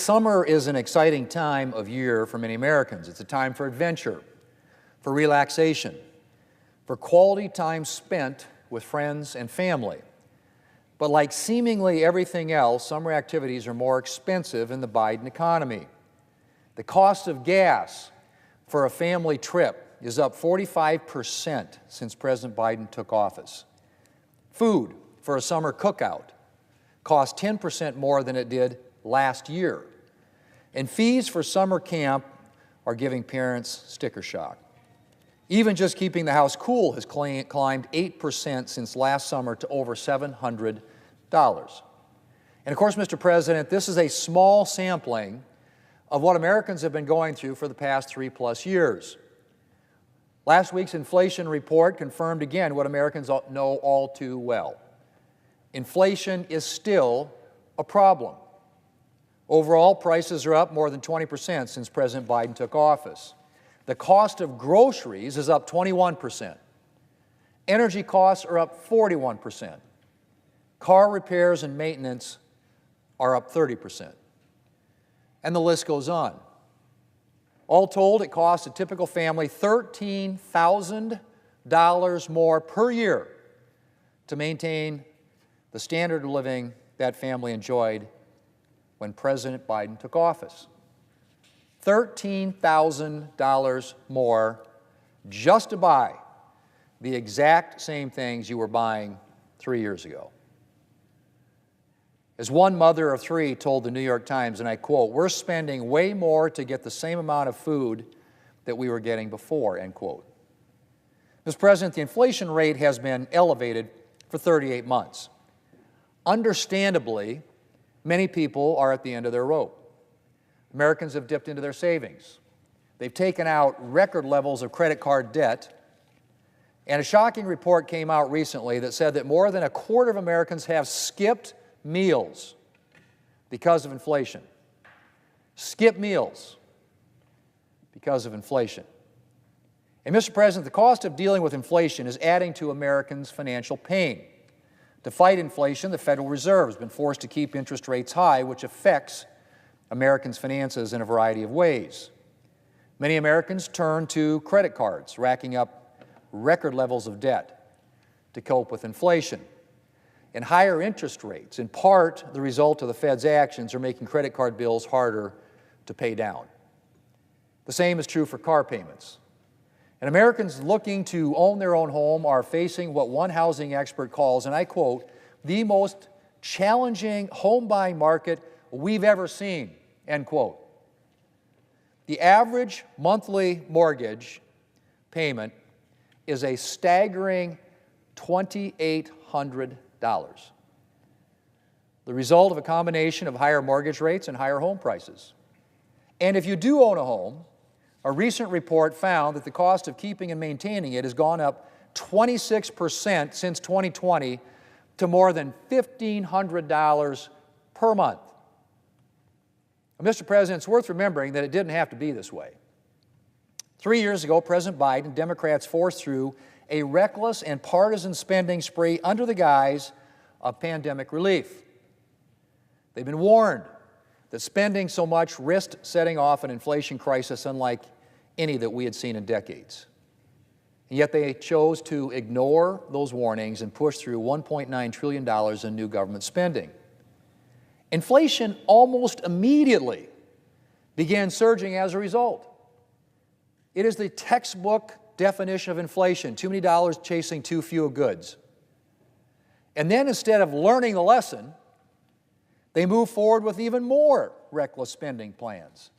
summer is an exciting time of year for many Americans. It's a time for adventure, for relaxation, for quality time spent with friends and family. But like seemingly everything else, summer activities are more expensive in the Biden economy. The cost of gas for a family trip is up 45% since President Biden took office. Food for a summer cookout costs 10% more than it did last year. And fees for summer camp are giving parents sticker shock. Even just keeping the house cool has climbed 8% since last summer to over $700. And of course, Mr. President, this is a small sampling of what Americans have been going through for the past 3+ years. Last week's inflation report confirmed again what Americans know all too well. Inflation is still a problem. Overall, prices are up more than 20% since President Biden took office. The cost of groceries is up 21%. Energy costs are up 41%. Car repairs and maintenance are up 30%. And the list goes on. All told, it costs a typical family $13,000 more per year to maintain the standard of living that family enjoyed when President Biden took office. $13,000 more just to buy the exact same things you were buying 3 years ago. As one mother of 3 told the New York Times, and I quote, "We're spending way more to get the same amount of food that we were getting before," end quote. Mr. President, the inflation rate has been elevated for 38 months. Understandably, many people are at the end of their rope. Americans have dipped into their savings. They've taken out record levels of credit card debt. And a shocking report came out recently that said that more than a quarter of Americans have skipped meals because of inflation. Skip meals because of inflation. And Mr. President, the cost of dealing with inflation is adding to Americans' financial pain. To fight inflation, the Federal Reserve has been forced to keep interest rates high, which affects Americans' finances in a variety of ways. Many Americans turn to credit cards, racking up record levels of debt to cope with inflation. And higher interest rates, in part the result of the Fed's actions, are making credit card bills harder to pay down. The same is true for car payments. And Americans looking to own their own home are facing what one housing expert calls, and I quote, "the most challenging home buying market we've ever seen," end quote. The average monthly mortgage payment is a staggering $2,800. The result of a combination of higher mortgage rates and higher home prices. And if you do own a home, a recent report found that the cost of keeping and maintaining it has gone up 26% since 2020 to more than $1,500 per month. Mr. President, it's worth remembering that it didn't have to be this way. 3 years ago, President Biden and Democrats forced through a reckless and partisan spending spree under the guise of pandemic relief. They've been warned that spending so much risked setting off an inflation crisis unlike any that we had seen in decades. And yet they chose to ignore those warnings and push through $1.9 trillion in new government spending. Inflation almost immediately began surging as a result. It is the textbook definition of inflation: too many dollars chasing too few goods. And then instead of learning the lesson, they move forward with even more reckless spending plans.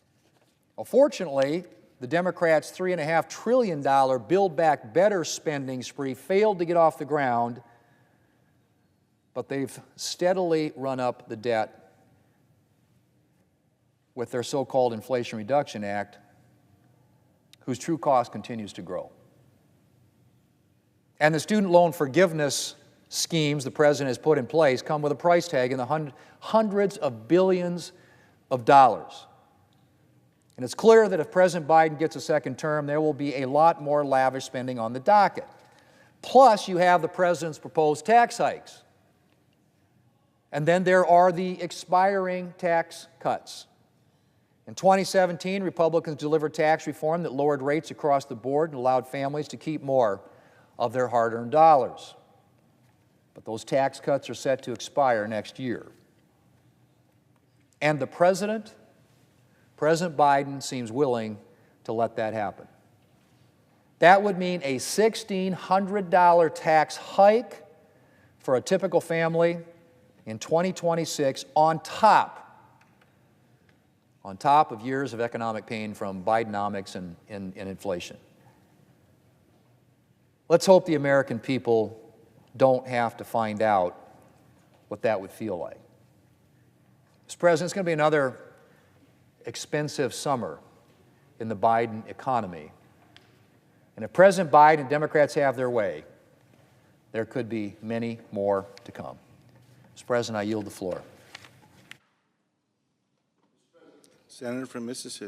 Well, fortunately, the Democrats' $3.5 trillion Build Back Better spending spree failed to get off the ground, but they've steadily run up the debt with their so-called Inflation Reduction Act, whose true cost continues to grow. And the student loan forgiveness schemes the President has put in place come with a price tag in the hundreds of billions of dollars. And it's clear that if President Biden gets a second term, there will be a lot more lavish spending on the docket. Plus, you have the President's proposed tax hikes. And then there are the expiring tax cuts. In 2017, Republicans delivered tax reform that lowered rates across the board and allowed families to keep more of their hard-earned dollars. But those tax cuts are set to expire next year. And the President Biden, seems willing to let that happen. That would mean a $1,600 tax hike for a typical family in 2026 on top of years of economic pain from Bidenomics and inflation. Let's hope the American people don't have to find out what that would feel like. Mr. President, it's going to be another expensive summer in the Biden economy. And if President Biden and Democrats have their way, there could be many more to come. Mr. President, I yield the floor. Senator from Mississippi.